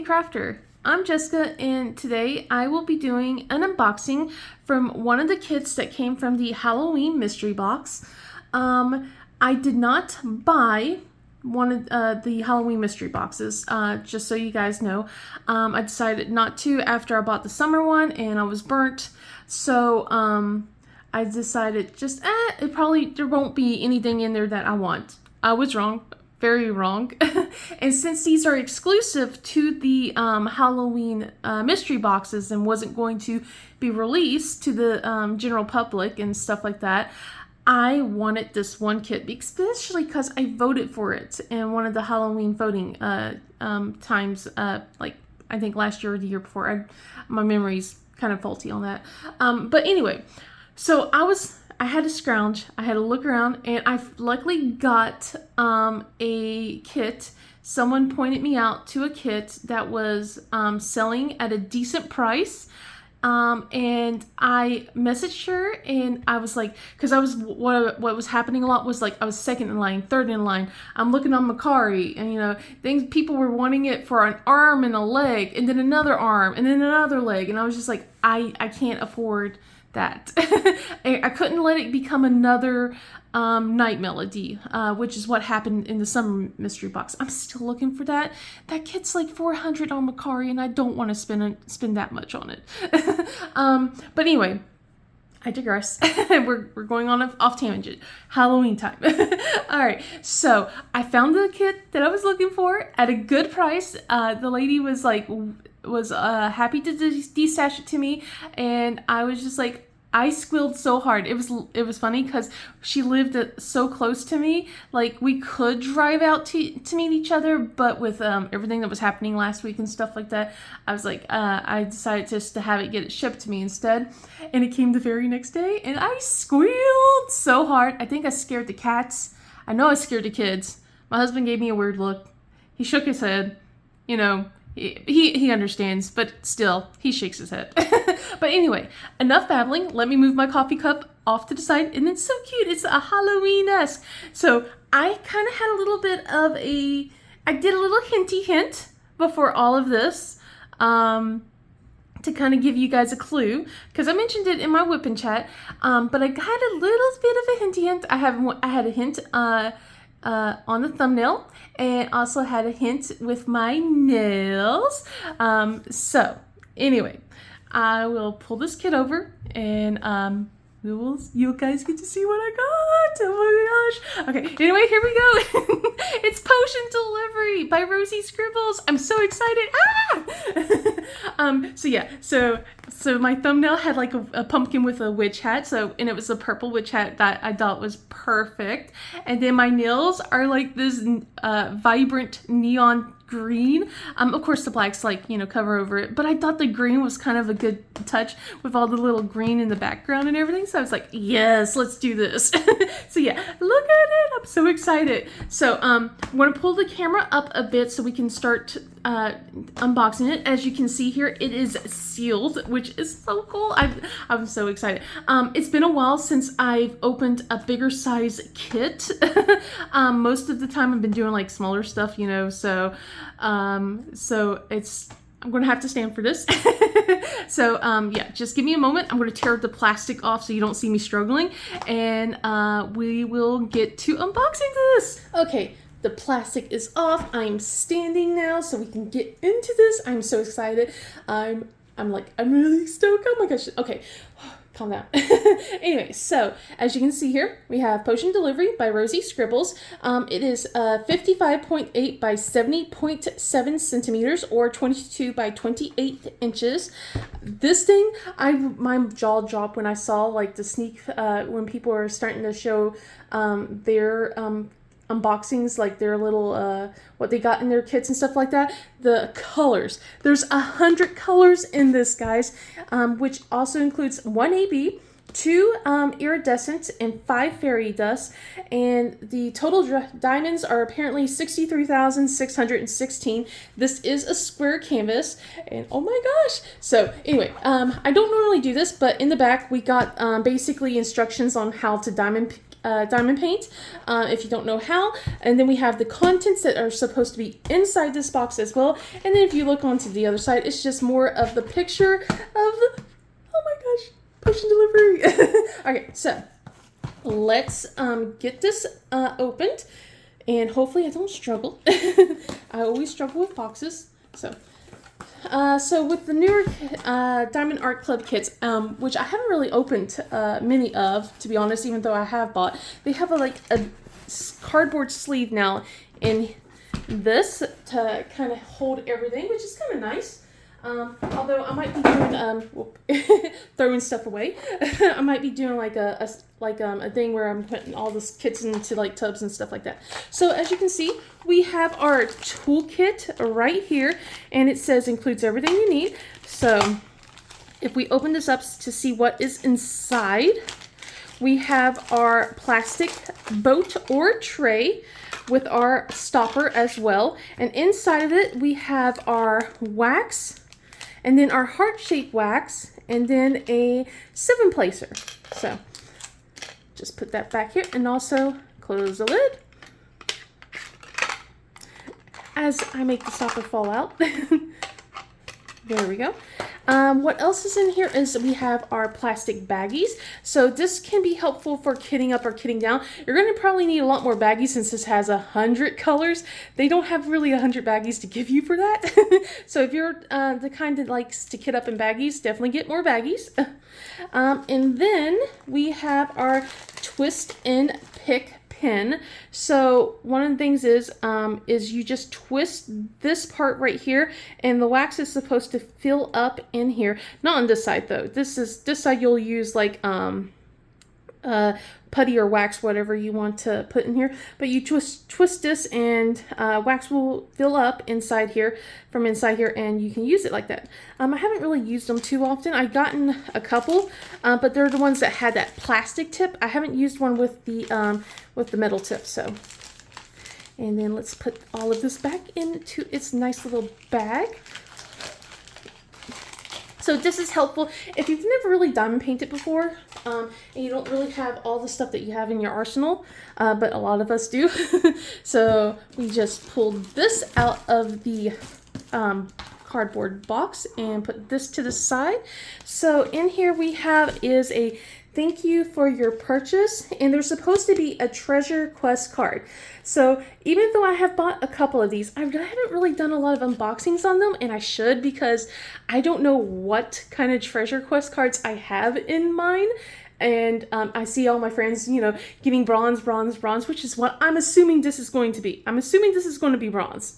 Crafter. I'm Jessica, and today I will be doing an unboxing from one of the kits that came from the Halloween mystery box. I did not buy one of the Halloween mystery boxes, just so you guys know. I decided not to after I bought the summer one and I was burnt. So I decided there won't be anything in there that I want. I was wrong. Very wrong. And since these are exclusive to the Halloween mystery boxes and wasn't going to be released to the general public and stuff like that, I wanted this one kit, especially because I voted for it in one of the Halloween voting times, like I think last year or the year before. My memory's kind of faulty on that. But anyway, so I had to scrounge, I had to look around, and I luckily got a kit. Someone pointed me out to a kit that was selling at a decent price. And I messaged her, and I was like, because what was happening a lot was like I was second in line, third in line. I'm looking on Mercari, and people were wanting it for an arm and a leg, and then another arm, and then another leg, and I was just like, I can't afford that. I couldn't let it become another Night Melody, which is what happened in the summer mystery box. I'm still looking for that. That kit's like $400 on Mercari, and I don't want to spend that much on it. But anyway, I digress. we're going on off tangent. Halloween time. All right, so I found the kit that I was looking for at a good price. The lady was happy to destash it to me, and I was just like, I squealed so hard. It was funny because she lived so close to me. Like, we could drive out to meet each other, but with everything that was happening last week and stuff like that, I was like, I decided just to have it get it shipped to me instead. And it came the very next day, and I squealed so hard. I think I scared the cats. I know I scared the kids. My husband gave me a weird look. He shook his head. He understands, but still, he shakes his head. But anyway, enough babbling. Let me move my coffee cup off to the side. And it's so cute. It's a Halloween-esque. So I kind of had a little bit of I did a little hinty hint before all of this to kind of give you guys a clue. Because I mentioned it in my whipping chat. But I had a little bit of a hinty hint. I had a hint on the thumbnail, and also had a hint with my nails. So anyway, I will pull this kit over, and you guys get to see what I got. Oh my gosh. Okay, anyway, here we go. It's Potion Delivery by Rosie Scribbles. I'm so excited. So my thumbnail had like a pumpkin with a witch hat, and it was a purple witch hat that I thought was perfect. And then my nails are like this vibrant neon green. Of course the black's cover over it, but I thought the green was kind of a good touch with all the little green in the background and everything. So I was like, yes, let's do this. So yeah, look at it. I'm so excited. So I'm going to pull the camera up a bit so we can start unboxing it. As you can see here, it is sealed, which is so cool. I'm so excited. It's been a while since I've opened a bigger size kit. Most of the time I've been doing like smaller stuff, so I'm gonna have to stand for this. So yeah, just give me a moment. I'm gonna tear the plastic off so you don't see me struggling, and we will get to unboxing this. Okay, the plastic is off. I'm standing now so we can get into this. I'm so excited. I'm really stoked. Oh my gosh. Okay. Calm down. Anyway, so as you can see here, we have Potion Delivery by Rosie Scribbles. It is 55.8 by 70.7 centimeters, or 22 by 28 inches. This thing, my jaw dropped when I saw like the sneak, when people are starting to show their unboxings, like their little what they got in their kits and stuff like that. The colors, there's 100 colors in this, guys, which also includes 1 AB, 2 iridescent, and 5 fairy dust, and the total diamonds are apparently 63,616. This is a square canvas, and oh my gosh. So anyway, I don't normally do this, but in the back we got basically instructions on how to diamond diamond paint if you don't know how. And then we have the contents that are supposed to be inside this box as well. And then if you look onto the other side, it's just more of the picture of the, oh my gosh, potion delivery. Okay, so let's get this opened, and hopefully I don't struggle. I always struggle with boxes. So with the newer Diamond Art Club kits, which I haven't really opened many of, to be honest, even though I have bought, they have a cardboard sleeve now in this to kind of hold everything, which is kind of nice. Although I might be doing throwing stuff away. I might be doing like a thing where I'm putting all the kits into like tubs and stuff like that. So as you can see, we have our toolkit right here, and it says includes everything you need. So if we open this up to see what is inside, we have our plastic boat or tray with our stopper as well, and inside of it we have our wax, and then our heart-shaped wax, and then a 7-placer. So just put that back here, and also close the lid as I make the stopper fall out. There we go. What else is in here is we have our plastic baggies. So this can be helpful for kitting up or kitting down. You're going to probably need a lot more baggies since this has 100 colors. They don't have really 100 baggies to give you for that. So if you're the kind that likes to kit up in baggies, definitely get more baggies. And then we have our twist and pick pin. So one of the things is you just twist this part right here, and the wax is supposed to fill up in here. Not on this side though. This side you'll use like putty or wax, whatever you want to put in here. But you twist this, and wax will fill up inside here, from inside here, and you can use it like that. I haven't really used them too often. I've gotten a couple, but they're the ones that had that plastic tip. I haven't used one with the metal tip. So, and then let's put all of this back into its nice little bag. So this is helpful if you've never really diamond painted before, and you don't really have all the stuff that you have in your arsenal, but a lot of us do. So we just pulled this out of the cardboard box and put this to the side. So in here we have is a thank you for your purchase, and there's supposed to be a treasure quest card. So even though I have bought a couple of these, I haven't really done a lot of unboxings on them, and I should, because I don't know what kind of treasure quest cards I have in mind. And I see all my friends, you know, getting bronze, which is what I'm assuming this is going to be. I'm assuming this is going to be bronze.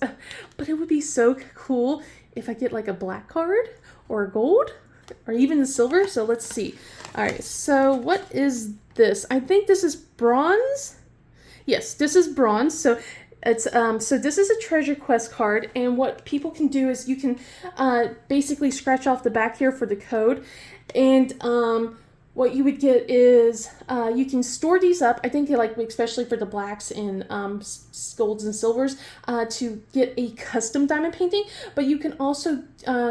But it would be so cool if I get like a black card or a gold or even the silver. So let's see. All right, so what is this? I think this is bronze. Yes, this is bronze. So it's so this is a treasure quest card, and what people can do is you can basically scratch off the back here for the code, and what you would get is you can store these up. I think like especially for the blacks and golds and silvers to get a custom diamond painting. But you can also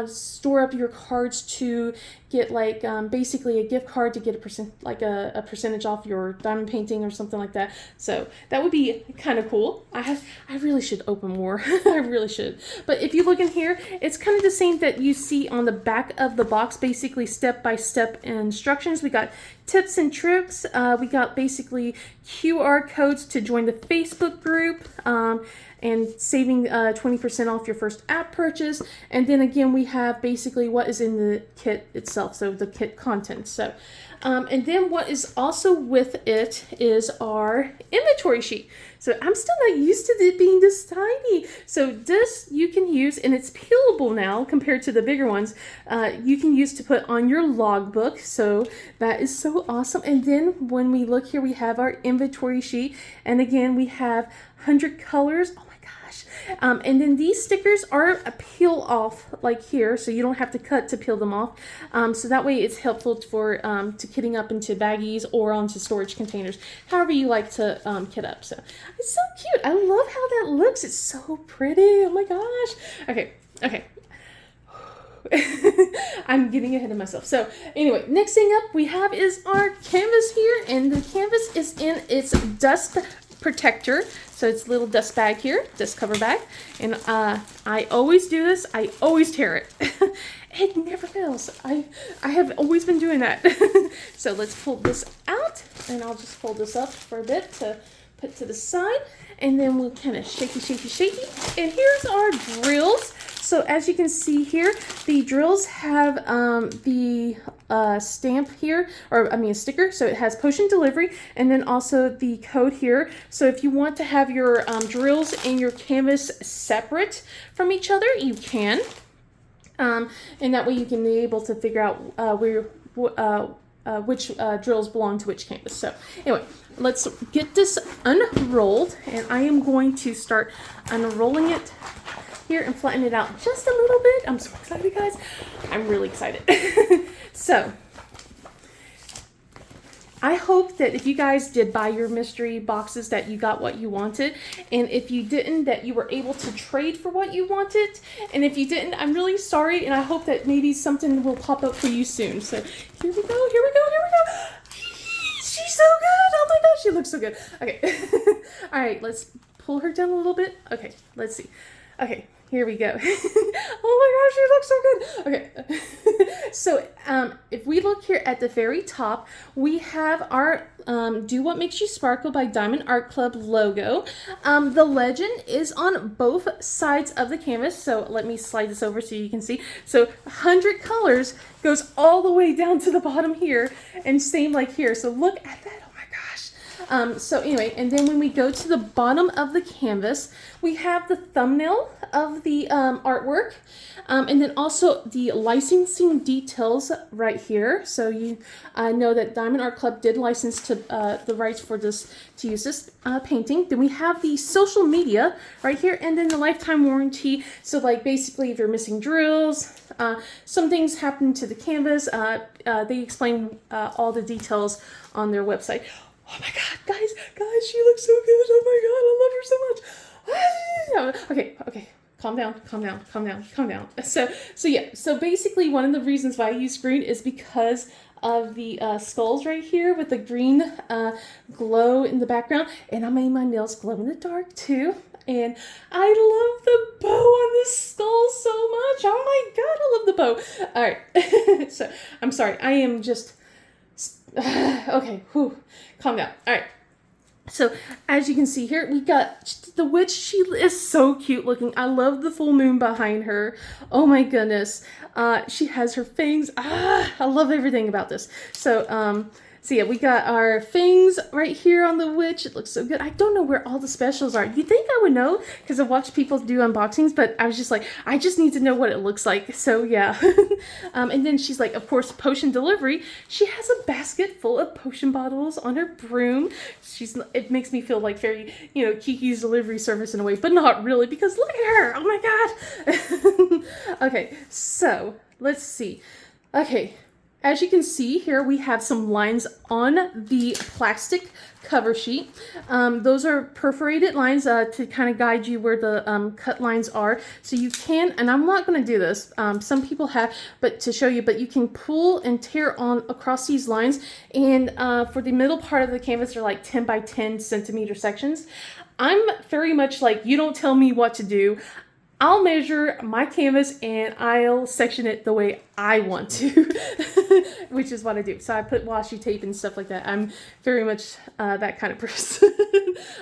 store up your cards to get like basically a gift card to get a percentage off your diamond painting or something like that. So that would be kind of cool. I really should open more. I really should. But if you look in here, it's kind of the same that you see on the back of the box, basically step-by-step instructions. We got tips and tricks. We got basically QR codes to join the Facebook group, and saving 20% off your first app purchase. And then again, we have basically what is in the kit itself, so the kit content. So, and then what is also with it is our inventory sheet. So I'm still not used to it being this tiny. So this you can use, and it's peelable now compared to the bigger ones. You can use to put on your logbook. So that is so awesome. And then when we look here, we have our inventory sheet. And again, we have 100 colors. Oh my gosh. And then these stickers are a peel off like here, so you don't have to cut to peel them off. So that way it's helpful for to kitting up into baggies or onto storage containers, however you like to kit up. So it's so cute. I love how that looks. It's so pretty. Oh my gosh. Okay. I'm getting ahead of myself. So anyway, next thing up we have is our canvas here, and the canvas is in its dust protector. So it's a little dust bag here, dust cover bag. And I always do this. I always tear it. It never fails. I have always been doing that. So let's pull this out, and I'll just fold this up for a bit to put to the side. And then we'll kind of shaky, shaky, shaky. And here's our drills. So as you can see here, the drills have the stamp here, or I mean a sticker. So it has potion delivery, and then also the code here. So if you want to have your drills and your canvas separate from each other, you can. And that way you can be able to figure out which drills belong to which canvas. So anyway, let's get this unrolled, and I am going to start unrolling it here and flatten it out just a little bit. I'm so excited, guys. I'm really excited. So I hope that if you guys did buy your mystery boxes that you got what you wanted, and if you didn't, that you were able to trade for what you wanted. And if you didn't, I'm really sorry, and I hope that maybe something will pop up for you soon. So here we go, here we go, here we go. She's so good. Oh my gosh, she looks so good. Okay. All right, let's pull her down a little bit. Okay, let's see. Okay, here we go. Oh my gosh, she looks so good. Okay. So if we look here at the very top, we have our Do What Makes You Sparkle by Diamond Art Club logo. The legend is on both sides of the canvas. So let me slide this over so you can see. So 100 colors goes all the way down to the bottom here, and same like here. So look at that. So anyway, and then when we go to the bottom of the canvas, we have the thumbnail of the artwork, and then also the licensing details right here. So you know that Diamond Art Club did license to the rights for this to use this painting. Then we have the social media right here, and then the lifetime warranty. So like basically, if you're missing drills, some things happen to the canvas. They explain all the details on their website. Oh my god, guys, she looks so good. Oh my god, I love her so much. Okay, calm down. So yeah, so basically one of the reasons why I use green is because of the skulls right here with the green glow in the background, and I made my nails glow in the dark too. And I love the bow on this skull so much. Oh my god, I love the bow. All right, so I'm sorry, I am just okay, whew, calm down. All right, so as you can see here, we got the witch. She is so cute looking. I love the full moon behind her. Oh my goodness, she has her fangs. I love everything about this. So yeah, we got our fangs right here on the witch. It looks so good. I don't know where all the specials are. You'd think I would know because I've watched people do unboxings, but I was just like, I just need to know what it looks like. So yeah. And then she's like, of course, potion delivery. She has a basket full of potion bottles on her broom. It makes me feel like very, Kiki's delivery service in a way, but not really, because look at her. Oh my God. Okay, so let's see. Okay. As you can see here, we have some lines on the plastic cover sheet. Those are perforated lines to kind of guide you where the cut lines are. So you can, and I'm not going to do this, some people have, but to show you, but you can pull and tear on across these lines. And for the middle part of the canvas, they're like 10 by 10 centimeter sections. I'm very much like, you don't tell me what to do. I'll measure my canvas and I'll section it the way I want to, which is what I do. So I put washi tape and stuff like that. I'm very much that kind of person.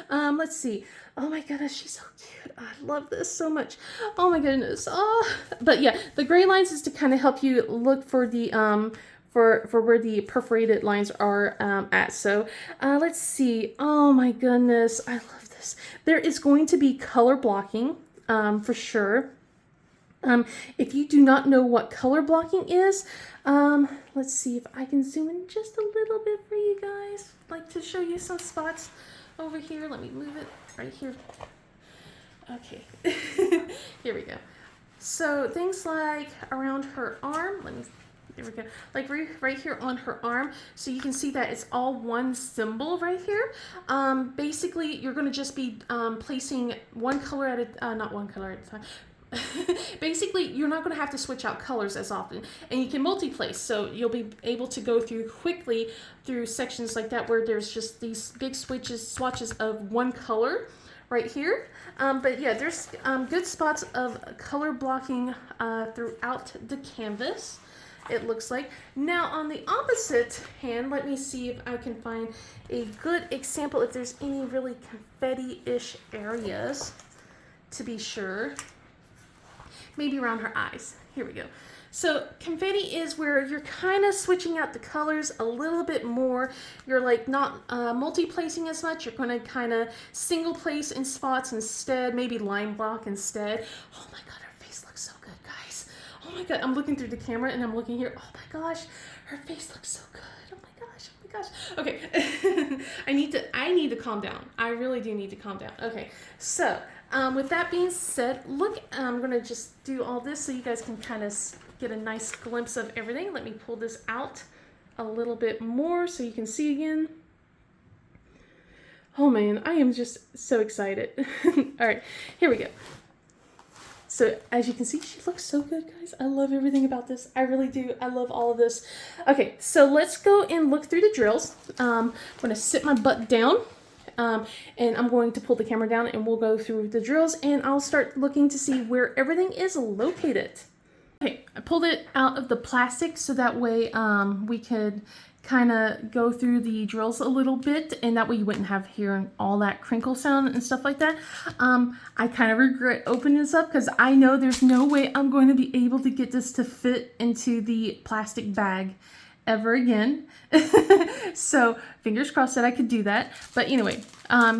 Let's see. Oh my goodness, she's so cute. I love this so much. Oh my goodness. Oh, but yeah, the gray lines is to kind of help you look for the for where the perforated lines are at. So let's see. Oh my goodness, I love this. There is going to be color blocking. For sure. If you do not know what color blocking is, let's see if I can zoom in just a little bit for you guys. I'd like to show you some spots over here. Let me move it right here. Okay, here we go. So things like around her arm, there we go, like right here on her arm. So you can see that it's all one symbol right here. Basically, you're going to just be placing one color at a, not one color at a time. basically you're not going to have to switch out colors as often, and you can multi-place, so you'll be able to go through quickly through sections like that where there's just these big swatches of one color right here. But yeah, there's good spots of color blocking throughout the canvas, it looks like. Now on the opposite hand, let me see if I can find a good example, if there's any really confetti-ish areas, to be sure. Maybe around her eyes. Here we go. So confetti is where you're kind of switching out the colors a little bit more. You're like not multi-placing as much. You're going to kind of single place in spots instead, maybe line block instead. Oh my God, her face looks so good, guys. Oh my God, I'm looking through the camera and I'm looking here. Oh my gosh, her face looks so good. Oh my gosh, oh my gosh. Okay, I need to calm down. I really do need to calm down. Okay, so with that being said, look, I'm going to just do all this so you guys can kind of get a nice glimpse of everything. Let me pull this out a little bit more so you can see again. Oh man, I am just so excited. All right, here we go. So as you can see, she looks so good, guys. I love everything about this. I really do. I love all of this. Okay, so let's go and look through the drills. I'm going to sit my butt down. And I'm going to pull the camera down and we'll go through the drills and I'll start looking to see where everything is located. Okay, I pulled it out of the plastic so that way we could kind of go through the drills a little bit, and that way you wouldn't have hearing all that crinkle sound and stuff like that. I kind of regret opening this up because I know there's no way I'm going to be able to get this to fit into the plastic bag ever again. So fingers crossed that I could do that. But anyway,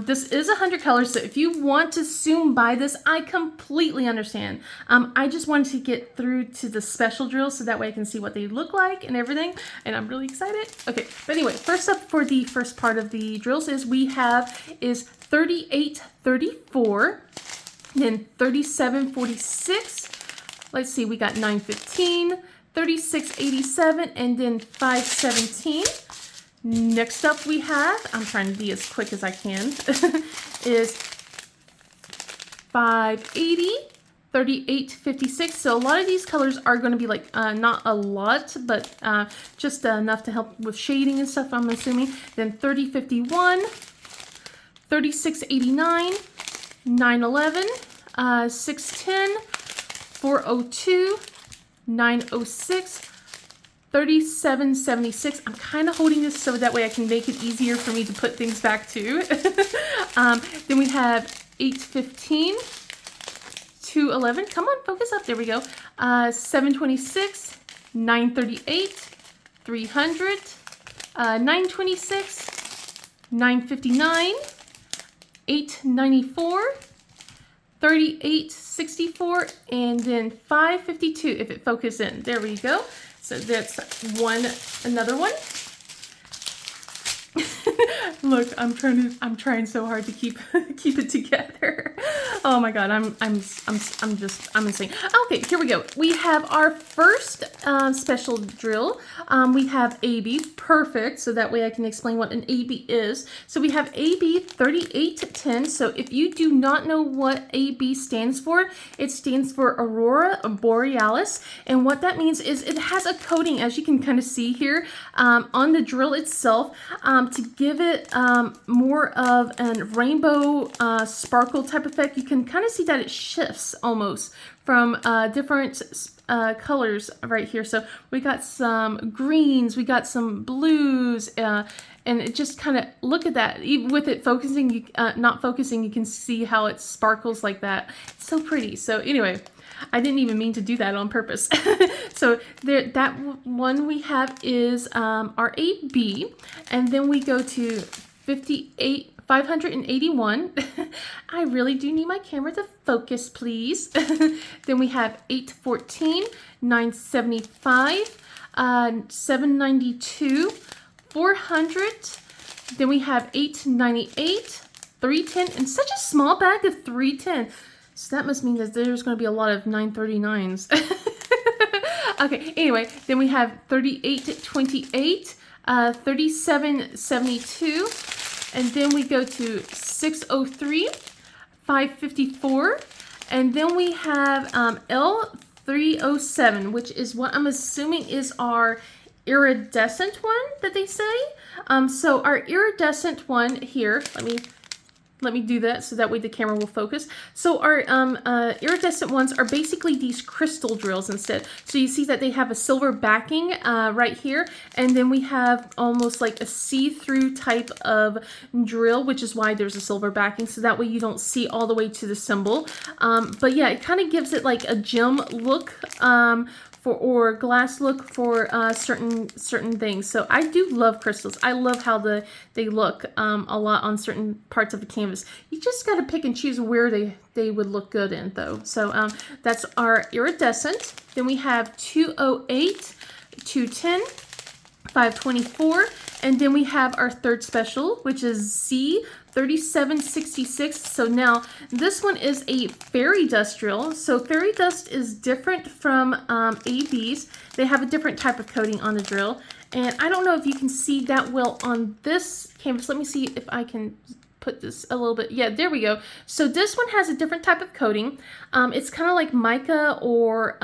this is 100 colors, so if you want to soon buy this, I completely understand. I just wanted to get through to the special drills so that way I can see what they look like and everything, and I'm really excited. Okay, but anyway, first up for the first part of the drills is 3834, then 3746. Let's see, we got 915, 3687, and then 517. Next up we have, I'm trying to be as quick as I can, is 580, 3856. So a lot of these colors are going to be like, not a lot, but just enough to help with shading and stuff, I'm assuming. Then 3051, 3689, 911, 610, 402, 906, 3776. I'm kind of holding this so that way I can make it easier for me to put things back too. Then we have 815, 211. Come on, focus up. There we go. 726, 938, 300, 926, 959, 894, 3864, and then 552 if it focuses in. There we go. So that's another one. Look, I'm trying so hard to keep it together. Oh my God, I'm insane. Okay, here we go. We have our first special drill. We have AB, perfect. So that way I can explain what an AB is. So we have AB 3810. So if you do not know what AB stands for, it stands for Aurora Borealis. And what that means is it has a coating, as you can kind of see here, on the drill itself, to give it more of a rainbow sparkle type effect. You can kind of see that it shifts almost from different colors right here. So we got some greens, we got some blues, and it just kind of, look at that. Even with it focusing, not focusing, you can see how it sparkles like that. It's so pretty. So anyway, I didn't even mean to do that on purpose. So there, that one we have is our AB, and then we go to 581. I really do need my camera to focus, please. Then we have 814, 975, 792, 400. Then we have 898, 310, and such a small bag of 310. So that must mean that there's going to be a lot of 939s. Okay, anyway, then we have 3828, 3772, and then we go to 603, 554, And then we have L307, which is what I'm assuming is our iridescent one that they say. So our iridescent one here, let me do that so that way the camera will focus. So our iridescent ones are basically these crystal drills instead. So you see that they have a silver backing right here, and then we have almost like a see-through type of drill, which is why there's a silver backing, so that way you don't see all the way to the symbol. But yeah, it kind of gives it like a gem look or glass look for certain things. So I do love crystals. I love how they look a lot on certain parts of the canvas. You just got to pick and choose where they would look good in though. So that's our iridescent. Then we have 208, 210, 524, and then we have our third special, which is Z3766. So now this one is a fairy dust drill. So fairy dust is different from ABs. They have a different type of coating on the drill, and I don't know if you can see that well on this canvas. Let me see if I can put this a little bit. Yeah, there we go. So this one has a different type of coating. It's kind of like mica or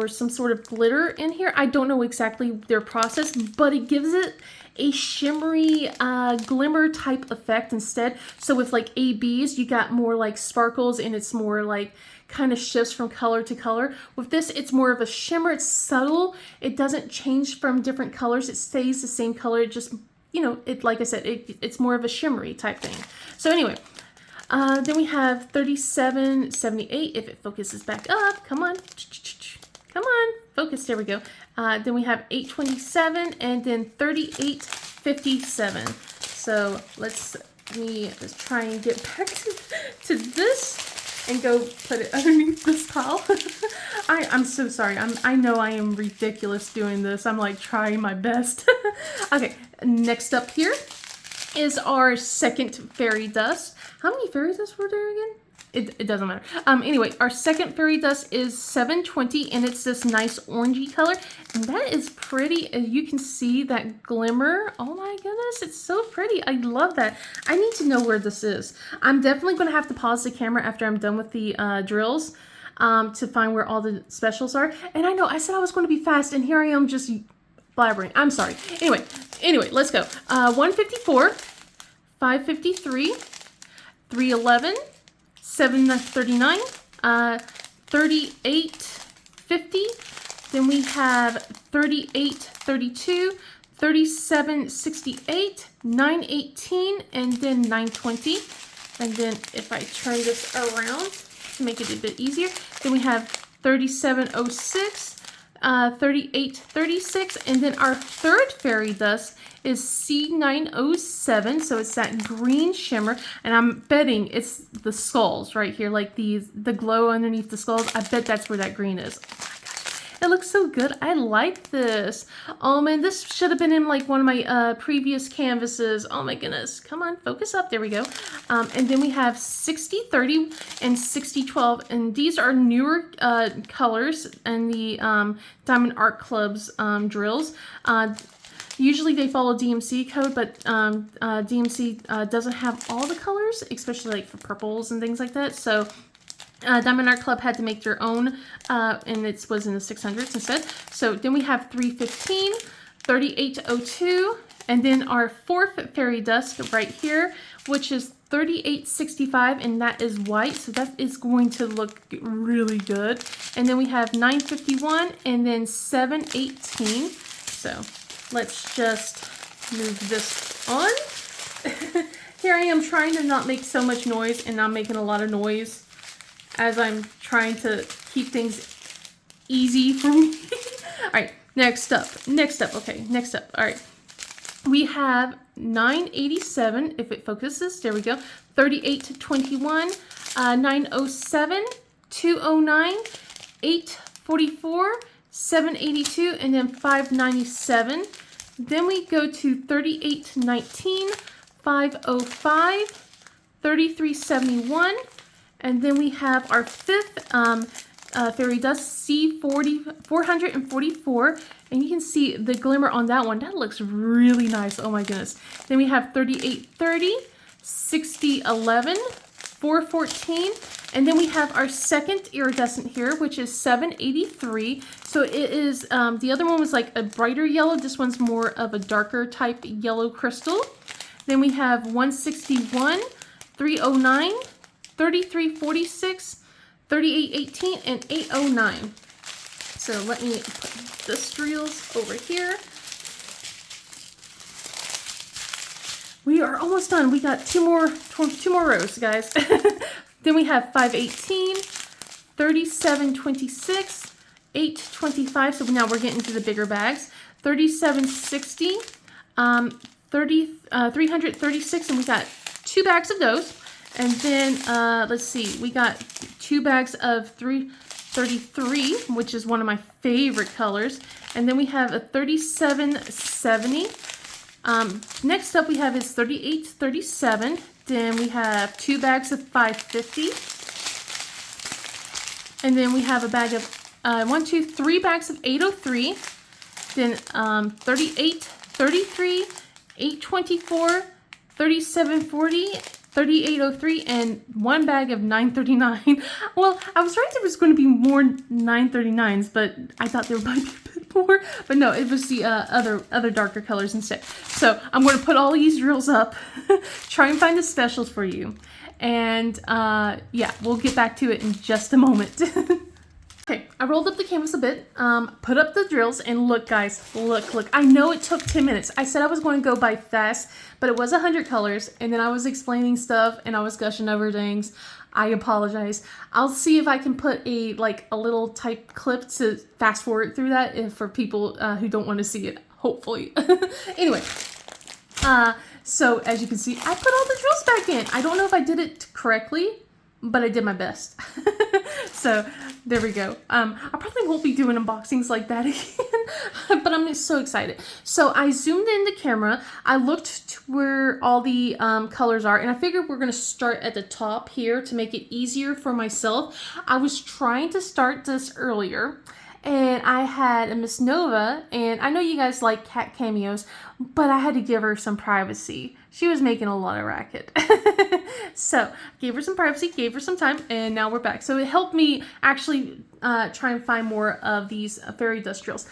some sort of glitter in here. I don't know exactly their process, but it gives it a shimmery glimmer type effect instead. So with like ABs, you got more like sparkles, and it's more like kind of shifts from color to color. With this, it's more of a shimmer. It's subtle. It doesn't change from different colors. It stays the same color. It just, you know, like I said, it's more of a shimmery type thing. So anyway, then we have 3778. If it focuses back up, come on. Come on, focus, there we go. Then we have 827 and then 3857. So let's try and get back to this and go put it underneath this pile. I'm so sorry. I know I am ridiculous doing this. I'm like trying my best. Okay, next up here is our second fairy dust. How many fairy dusts were there again? It doesn't matter. Anyway, our second fairy dust is 720, and it's this nice orangey color, and that is pretty. You can see that glimmer. Oh my goodness, it's so pretty. I love that. I need to know where this is. I'm definitely going to have to pause the camera after I'm done with the drills to find where all the specials are. And I know I said I was going to be fast, and here I am just blabbering. I'm sorry. Anyway, let's go. 154, 553, 311, 739, 3850, then we have 3832, 3768, 918, and then 920. And then if I turn this around to make it a bit easier, then we have 3706, 3836, and then our third fairy dust is C907, so it's that green shimmer, and I'm betting it's the skulls right here, like the glow underneath the skulls. I bet that's where that green is. Oh my gosh, it looks so good. I like this. Oh man, this should have been in like one of my previous canvases. Oh my goodness, come on, focus up. There we go. And then we have 6030 and 6012, and these are newer colors in the Diamond Art Club's drills. Usually they follow DMC code, but DMC doesn't have all the colors, especially like for purples and things like that. So Diamond Art Club had to make their own, and it was in the 600s instead. So then we have 315, 3802, and then our fourth fairy dust right here, which is 3865, and that is white, so that is going to look really good. And then we have 951 and then 718. So let's just move this on. Here I am trying to not make so much noise, and I'm making a lot of noise as I'm trying to keep things easy for me. All right, next up. All right, we have 987, if it focuses, there we go, 3821, 907, 209, 844, 782, and then 597. Then we go to 3819, 505, 3371, and then we have our fifth fairy dust, C444, and you can see the glimmer on that one. That looks really nice. Oh my goodness. Then we have 3830, 6011, 414. And then we have our second iridescent here, which is 783. So it is, the other one was like a brighter yellow. This one's more of a darker type yellow crystal. Then we have 161, 309, 3346, 3818, and 809. So let me put the streels over here. We are almost done. We got two more rows, guys. Then we have 518, 3726, 825. So now we're getting to the bigger bags. 3760, 336, and we got 2 bags of those. And then let's see, we got 2 bags of 333, which is one of my favorite colors. And then we have a 3770. Next up we have is 3837. Then we have 2 bags of 550. And then we have a bag of 3 bags of 803. Then 38, 33, 824, 3740, 3803, and 1 bag of 939. Well, I was right, there was going to be more 939s, but I thought there might be a bit more. But no, it was the other darker colors instead. So I'm going to put all these drills up, try and find the specials for you. And yeah, we'll get back to it in just a moment. Okay, I rolled up the canvas a bit, put up the drills, and look guys, look. I know it took 10 minutes. I said I was going to go by fast, but it was 100 colors, and then I was explaining stuff, and I was gushing over things. I apologize. I'll see if I can put a little type clip to fast forward through that if for people who don't want to see it, hopefully. Anyway, so as you can see, I put all the drills back in. I don't know if I did it correctly, but I did my best. So there we go. I probably won't be doing unboxings like that again, but I'm just so excited. So I zoomed in the camera. I looked to where all the colors are, and I figured we're going to start at the top here to make it easier for myself. I was trying to start this earlier, and I had a Miss Nova, and I know you guys like cat cameos, but I had to give her some privacy. She was making a lot of racket. So gave her some privacy, gave her some time, and now we're back. So it helped me actually try and find more of these fairy dust drills.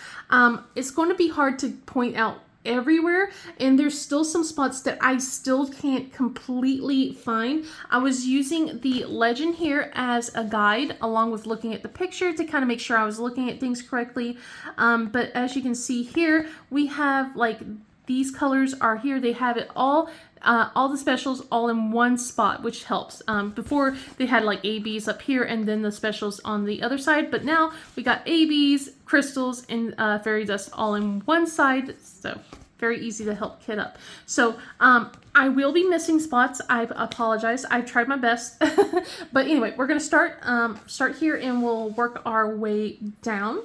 It's going to be hard to point out everywhere, and there's still some spots that I still can't completely find. I was using the legend here as a guide along with looking at the picture to kind of make sure I was looking at things correctly. But as you can see here, we have like these colors are here. They have it all the specials all in one spot, which helps. Before they had like ABs up here and then the specials on the other side, but now we got ABs, crystals, and fairy dust all in one side. So very easy to help kit up. So I will be missing spots. I apologize. I tried my best. But anyway, we're gonna start here, and we'll work our way down.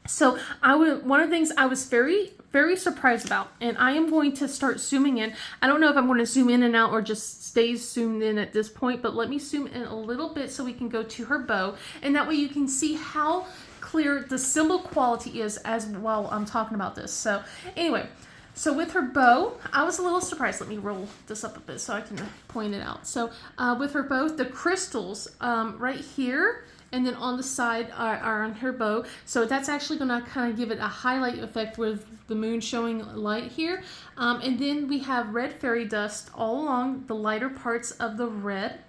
So one of the things I was very surprised about, and I am going to start zooming in. I don't know if I'm going to zoom in and out or just stay zoomed in at this point, but let me zoom in a little bit so we can go to her bow, and that way you can see how clear the symbol quality is as well. I'm talking about this. So anyway, so with her bow, I was a little surprised. Let me roll this up a bit so I can point it out. So with her bow, the crystals right here, and then on the side are on her bow. So that's actually going to kind of give it a highlight effect with the moon showing light here. And then we have red fairy dust all along the lighter parts of the red.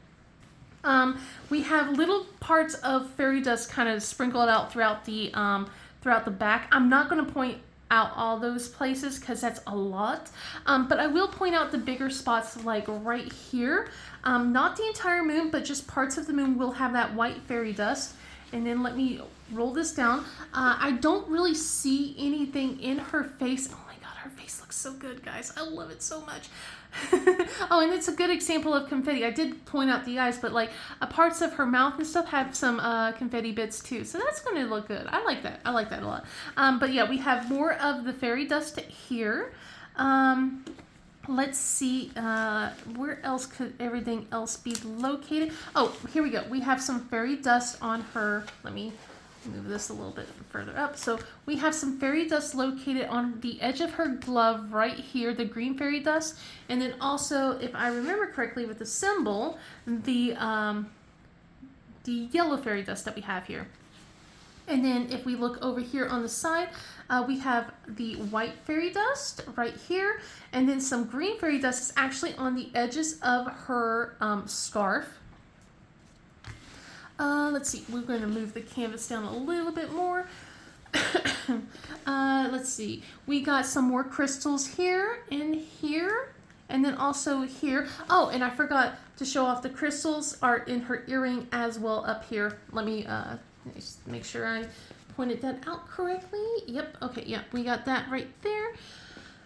We have little parts of fairy dust kind of sprinkled out throughout the back. I'm not going to point out all those places because that's a lot, but I will point out the bigger spots like right here. Not the entire moon, but just parts of the moon will have that white fairy dust. And then let me roll this down. I don't really see anything in her face. Oh my god, her face looks so good, guys. I love it so much. Oh, and it's a good example of confetti. I did point out the eyes, but like parts of her mouth and stuff have some confetti bits too. So that's going to look good. I like that. I like that a lot. But yeah, we have more of the fairy dust here. Let's see, where else could everything else be located? Oh, here we go. We have some fairy dust on her. Let me move this a little bit further up. So we have some fairy dust located on the edge of her glove right here, the green fairy dust. And then also, if I remember correctly with the symbol, the yellow fairy dust that we have here. And then if we look over here on the side, we have the white fairy dust right here. And then some green fairy dust is actually on the edges of her scarf. Let's see, we're going to move the canvas down a little bit more. Let's see, we got some more crystals here and here, and then also here. Oh, and I forgot to show off the crystals are in her earring as well up here. Let me just make sure I pointed that out correctly. Yep, okay, yeah, we got that right there.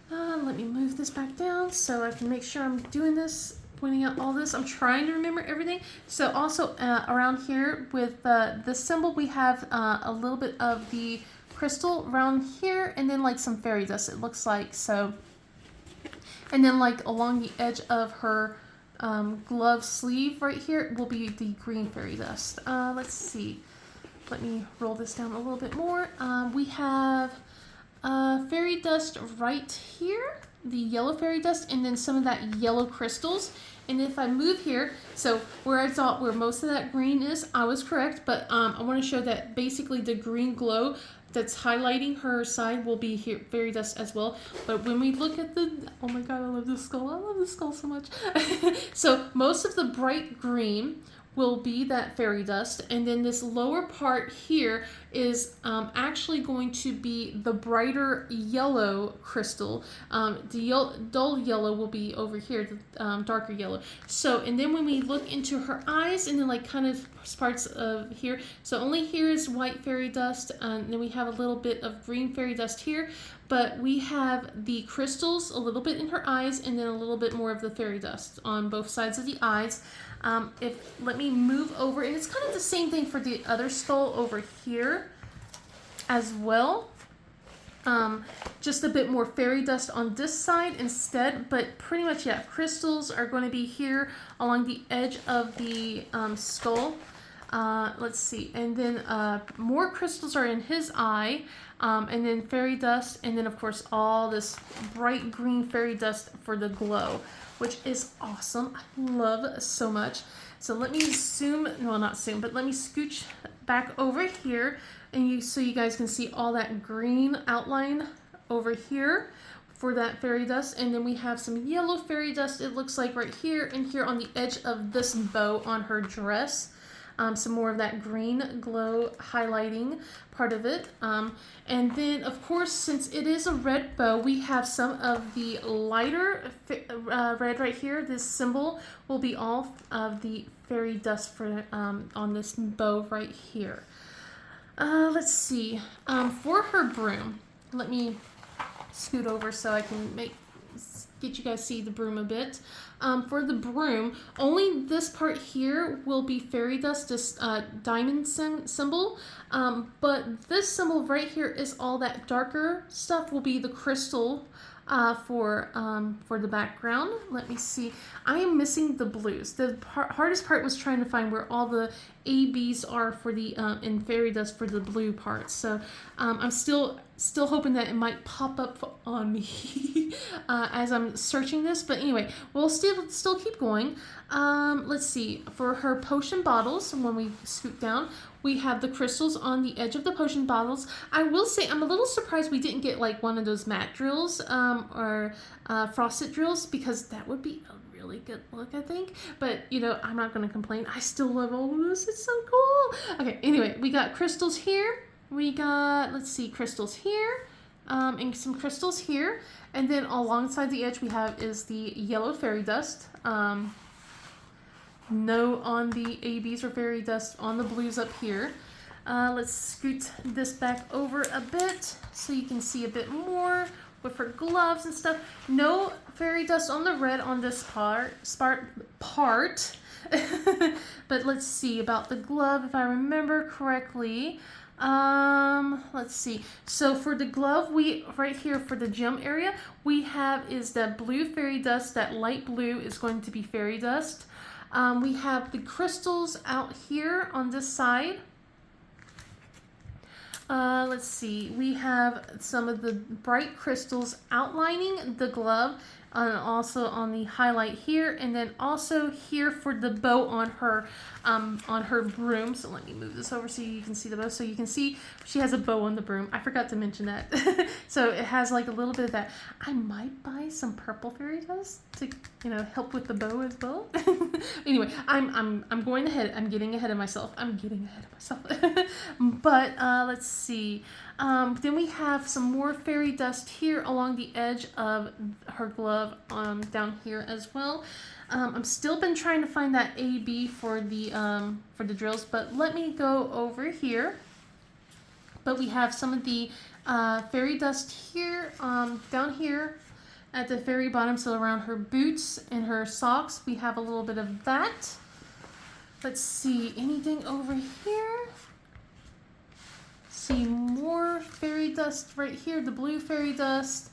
Let me move this back down so I can make sure I'm doing this, pointing out all this. I'm trying to remember everything. So also around here with this symbol, we have a little bit of the crystal around here, and then like some fairy dust, it looks like. So, and then like along the edge of her glove sleeve right here will be the green fairy dust. Let's see. Let me roll this down a little bit more. We have fairy dust right here, the yellow fairy dust, and then some of that yellow crystals. And if I move here, so where I thought where most of that green is, I was correct, but I want to show that basically the green glow that's highlighting her side will be here, fairy dust as well. But when we look at the, oh my god, I love this skull. I love this skull so much. So most of the bright green will be that fairy dust, and then this lower part here is actually going to be the brighter yellow crystal. The dull yellow will be over here, the darker yellow. So, and then when we look into her eyes, and then like kind of parts of here, so only here is white fairy dust, and then we have a little bit of green fairy dust here, but we have the crystals a little bit in her eyes, and then a little bit more of the fairy dust on both sides of the eyes. Let me move over, and it's kind of the same thing for the other skull over here as well. Just a bit more fairy dust on this side instead, but pretty much, yeah, crystals are going to be here along the edge of the skull. Let's see, and then more crystals are in his eye, and then fairy dust, and then of course all this bright green fairy dust for the glow, which is awesome. I love so much. So let me zoom, well not zoom, but let me scooch back over here, and so you guys can see all that green outline over here for that fairy dust. And then we have some yellow fairy dust, it looks like right here and here on the edge of this bow on her dress. Some more of that green glow highlighting part of it. And then, of course, since it is a red bow, we have some of the lighter red right here. This symbol will be all of the fairy dust for on this bow right here. Let's see. For her broom, let me scoot over so I can get you guys see the broom a bit. For the broom, only this part here will be fairy dust, this diamond symbol, but this symbol right here is all that darker stuff will be the crystal for the background. Let me see. I am missing the blues. The hardest part was trying to find where all the ABs are for the in fairy dust for the blue parts. So I'm still hoping that it might pop up on me as I'm searching this. But anyway, we'll still keep going. Let's see. For her potion bottles, when we scoot down, we have the crystals on the edge of the potion bottles. I will say I'm a little surprised we didn't get like one of those matte drills or frosted drills, because that would be a really good look, I think. But you know, I'm not going to complain. I still love all of this. It's so cool. Okay, anyway, we got crystals here. We got, let's see, crystals here, and some crystals here. And then alongside the edge we have is the yellow fairy dust. No on the ABs or fairy dust on the blues up here. Let's scoot this back over a bit so you can see a bit more with her gloves and stuff. No fairy dust on the red on this part. But let's see about the glove, if I remember correctly. Let's see. So for the glove, we right here for the gem area, we have is that blue fairy dust. That light blue is going to be fairy dust. We have the crystals out here on this side. Let's see. We have some of the bright crystals outlining the glove, also on the highlight here, and then also here for the bow on her broom. So let me move this over so you can see the bow. So you can see she has a bow on the broom. I forgot to mention that. So it has like a little bit of that. I might buy some purple fairy dust to help with the bow as well. Anyway, I'm going ahead. I'm getting ahead of myself. But let's see. Then we have some more fairy dust here along the edge of her glove, down here as well. I'm still been trying to find that AB for the drills, but let me go over here. But we have some of the fairy dust here, down here at the very bottom, so around her boots and her socks, we have a little bit of that. Let's see, anything over here? See more fairy dust right here, the blue fairy dust.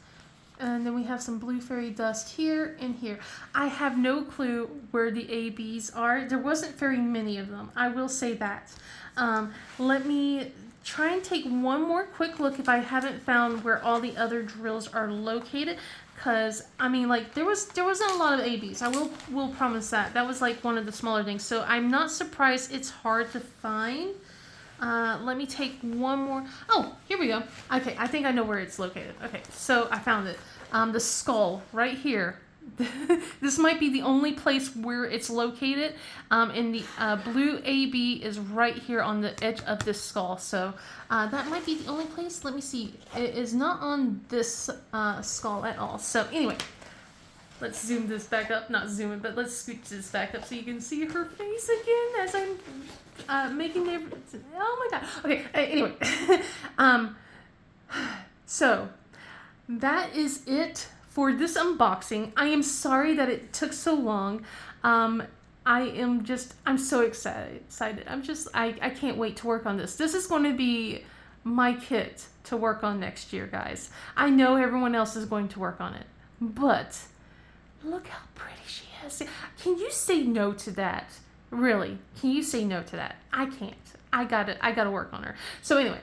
And then we have some blue fairy dust here and here. I have no clue where the ABs are. There wasn't very many of them, I will say that. Let me try and take one more quick look if I haven't found where all the other drills are located. Because, I mean, like, there wasn't a lot of ABs. I will promise that. That was, like, one of the smaller things. So I'm not surprised it's hard to find. Let me take one more. Oh, here we go. Okay, I think I know where it's located. Okay, so I found it. The skull right here. This might be the only place where it's located. And the blue AB is right here on the edge of this skull. So that might be the only place. Let me see. It is not on this skull at all. So anyway, let's zoom this back up. Not zoom it, but let's scooch this back up so you can see her face again as I'm making the. Oh my god. Okay. Anyway, so that is it for this unboxing. I am sorry that it took so long. I'm so excited. I can't wait to work on this. This is going to be my kit to work on next year, guys. I know everyone else is going to work on it, but look how pretty she is. Can you say no to that? Really? Can you say no to that? I can't. I gotta work on her. So anyway,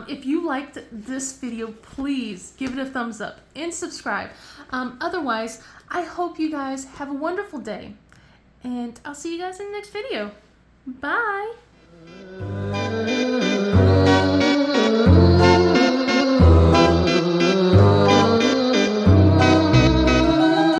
if you liked this video, please give it a thumbs up and subscribe. Otherwise, I hope you guys have a wonderful day, and I'll see you guys in the next video. Bye!